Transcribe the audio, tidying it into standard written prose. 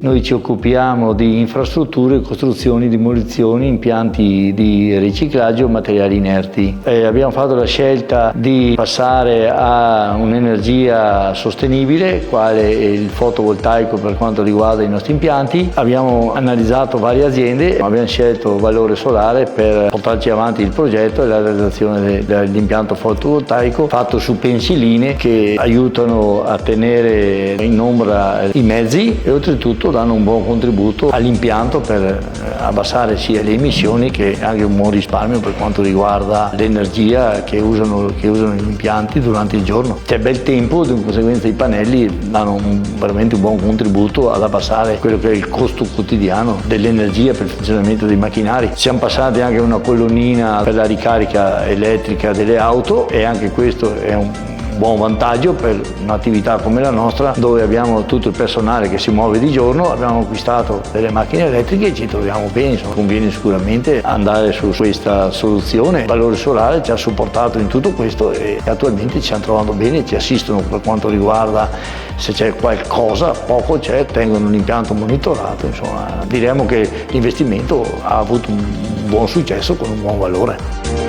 noi ci occupiamo di infrastrutture, costruzioni, demolizioni, impianti di riciclaggio, materiali inerti. Abbiamo fatto la scelta di passare a un'energia sostenibile, quale è il fotovoltaico per quanto riguarda i nostri impianti. Abbiamo analizzato varie aziende, abbiamo scelto Valore Solare per portarci avanti il progetto e la realizzazione dell'impianto fotovoltaico fatto su pensiline che aiutano a tenere in ombra i mezzi e oltretutto danno un buon contributo all'impianto per abbassare sia le emissioni che anche un buon risparmio per quanto riguarda l'energia che usano gli impianti durante il giorno. C'è bel tempo, di conseguenza i pannelli danno veramente un buon contributo ad abbassare quello che è il costo quotidiano dell'energia per il funzionamento dei macchinari. Siamo passati anche a una colonnina per la ricarica elettrica delle auto e anche questo è un buon vantaggio per un'attività come la nostra, dove abbiamo tutto il personale che si muove di giorno. Abbiamo acquistato delle macchine elettriche e ci troviamo bene, insomma, conviene sicuramente andare su questa soluzione. Valore Solare ci ha supportato in tutto questo e attualmente ci stiamo trovando bene, ci assistono per quanto riguarda se c'è qualcosa, poco c'è, tengono l'impianto monitorato, insomma diremo che l'investimento ha avuto un buon successo con un buon valore.